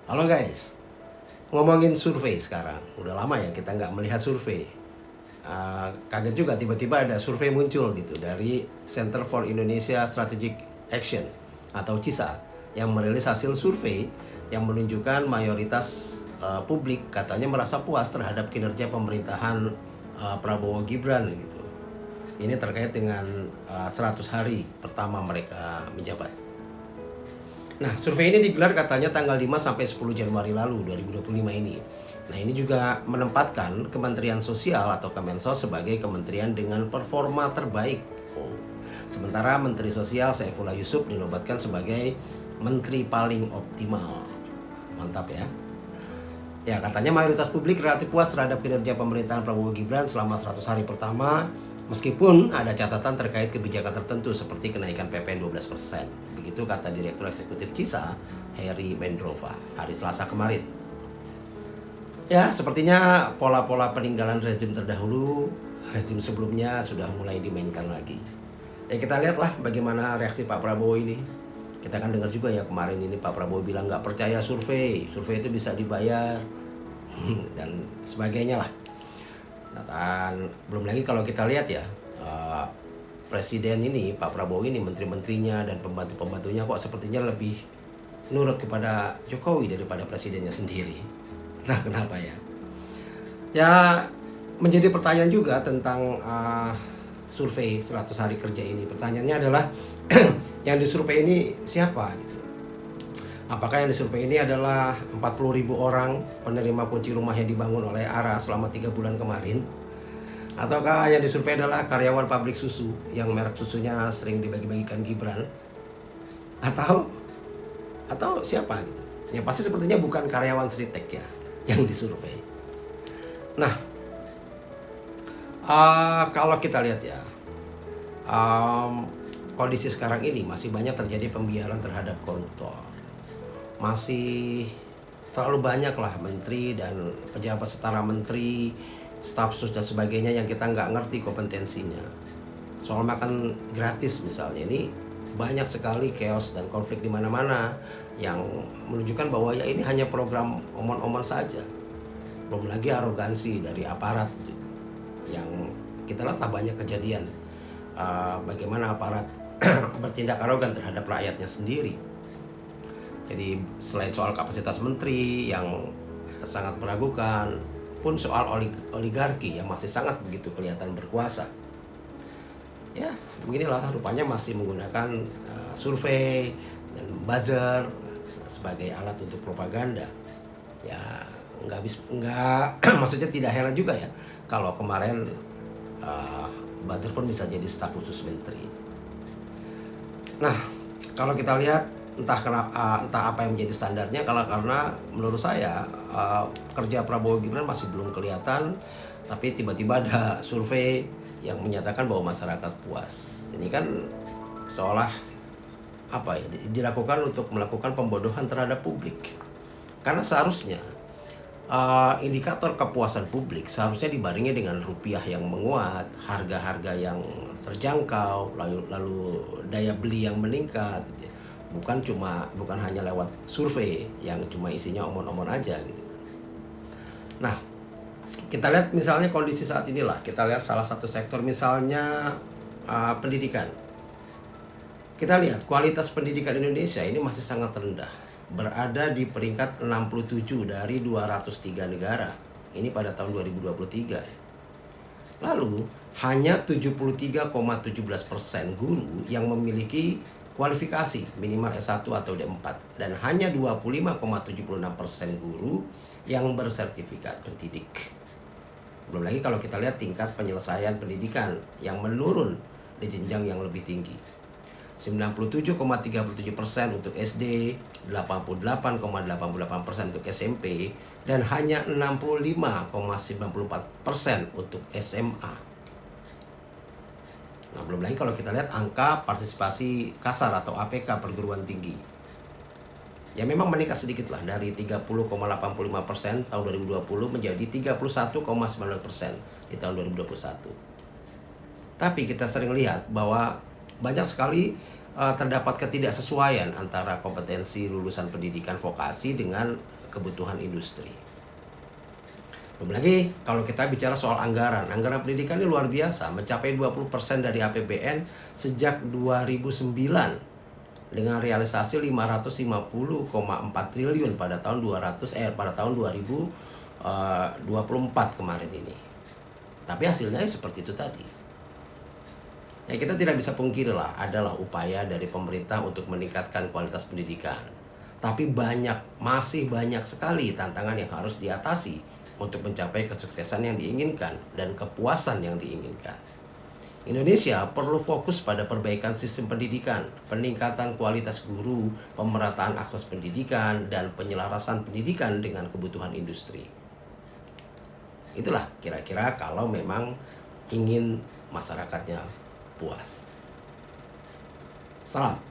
Halo guys, ngomongin survei sekarang. Udah lama ya kita nggak melihat survei. Kaget juga tiba-tiba ada survei muncul gitu dari Center for Indonesia Strategic Action atau CISA yang merilis hasil survei yang menunjukkan mayoritas publik katanya merasa puas terhadap kinerja pemerintahan Prabowo Gibran gitu. Ini terkait dengan 100 hari pertama mereka menjabat. Nah, survei ini digelar katanya tanggal 5 sampai 10 Januari lalu 2025 ini. Nah, ini juga menempatkan Kementerian Sosial atau Kemensos sebagai kementerian dengan performa terbaik. Sementara Menteri Sosial Saifullah Yusuf dinobatkan sebagai menteri paling optimal. Mantap ya. Ya, katanya mayoritas publik relatif puas terhadap kinerja pemerintahan Prabowo Gibran selama 100 hari pertama. Meskipun ada catatan terkait kebijakan tertentu seperti kenaikan PPN 12%. Begitu kata Direktur Eksekutif CISA, Heri Mendrova, hari Selasa kemarin. Ya, sepertinya pola-pola peninggalan rezim terdahulu, rezim sebelumnya sudah mulai dimainkan lagi. Ya, kita lihatlah bagaimana reaksi Pak Prabowo ini. Kita kan dengar juga ya kemarin ini Pak Prabowo bilang nggak percaya survei itu bisa dibayar dan sebagainya lah. Dan belum lagi kalau kita lihat ya, presiden ini, Pak Prabowo ini, menteri-menterinya dan pembantu-pembantunya kok sepertinya lebih nurut kepada Jokowi daripada presidennya sendiri. Nah, kenapa ya? Ya, menjadi pertanyaan juga tentang survei 100 hari kerja ini. Pertanyaannya adalah yang disurvei ini siapa gitu. Apakah yang disurvei ini adalah 40.000 orang penerima kunci rumah yang dibangun oleh ARA selama 3 bulan kemarin? Ataukah yang disurvei adalah karyawan pabrik susu yang merek susunya sering dibagi-bagikan Gibran? Atau siapa gitu? Yang pasti sepertinya bukan karyawan Sritek ya yang disurvei. Nah, kalau kita lihat ya, kondisi sekarang ini masih banyak terjadi pembiaran terhadap koruptor. Masih terlalu banyak lah menteri dan pejabat setara menteri, staf sus dan sebagainya yang kita nggak ngerti kompetensinya. Soal makan gratis misalnya, ini banyak sekali chaos dan konflik di mana-mana yang menunjukkan bahwa ya ini hanya program omon-omon saja. Belum lagi arogansi dari aparat gitu, yang kita lihat banyak kejadian bagaimana aparat bertindak arogan terhadap rakyatnya sendiri. Jadi selain soal kapasitas menteri yang sangat meragukan, pun soal oligarki yang masih sangat begitu kelihatan berkuasa. Ya, beginilah rupanya masih menggunakan survei dan buzzer sebagai alat untuk propaganda. Ya, nggak maksudnya tidak heran juga ya kalau kemarin buzzer pun bisa jadi staf khusus menteri. Nah, kalau kita lihat entah apa yang menjadi standarnya, karena menurut saya kerja Prabowo Gibran masih belum kelihatan, tapi tiba-tiba ada survei yang menyatakan bahwa masyarakat puas. Ini kan seolah dilakukan untuk melakukan pembodohan terhadap publik. Karena seharusnya indikator kepuasan publik seharusnya dibarengi dengan rupiah yang menguat, harga-harga yang terjangkau, lalu daya beli yang meningkat gitu. Bukan hanya lewat survei yang cuma isinya omon-omon aja gitu. Nah, kita lihat misalnya kondisi saat inilah. Kita lihat salah satu sektor misalnya pendidikan. Kita lihat kualitas pendidikan Indonesia ini masih sangat rendah. Berada di peringkat 67 dari 203 negara. Ini pada tahun 2023. Lalu, hanya 73,17% guru yang memiliki kualifikasi minimal S1 atau D4 dan hanya 25,76% guru yang bersertifikat pendidik. Belum lagi kalau kita lihat tingkat penyelesaian pendidikan yang menurun di jenjang yang lebih tinggi. 97,37% untuk SD, 88,88% untuk SMP, dan hanya 65,94% untuk SMA. Nah, belum lagi kalau kita lihat angka partisipasi kasar atau APK perguruan tinggi. Ya memang meningkat sedikit lah dari 30,85% tahun 2020 menjadi 31,9% di tahun 2021. Tapi kita sering lihat bahwa banyak sekali terdapat ketidaksesuaian antara kompetensi lulusan pendidikan vokasi dengan kebutuhan industri. Belum lagi kalau kita bicara soal anggaran pendidikan ini luar biasa, mencapai 20% dari APBN sejak 2009 dengan realisasi 550,4 triliun pada tahun 2024 kemarin ini. Tapi hasilnya seperti itu tadi. Ya, kita tidak bisa pungkiri lah, adalah upaya dari pemerintah untuk meningkatkan kualitas pendidikan. Tapi masih banyak sekali tantangan yang harus diatasi untuk mencapai kesuksesan yang diinginkan dan kepuasan yang diinginkan. Indonesia perlu fokus pada perbaikan sistem pendidikan, peningkatan kualitas guru, pemerataan akses pendidikan, dan penyelarasan pendidikan dengan kebutuhan industri. Itulah kira-kira kalau memang ingin masyarakatnya puas. Salam.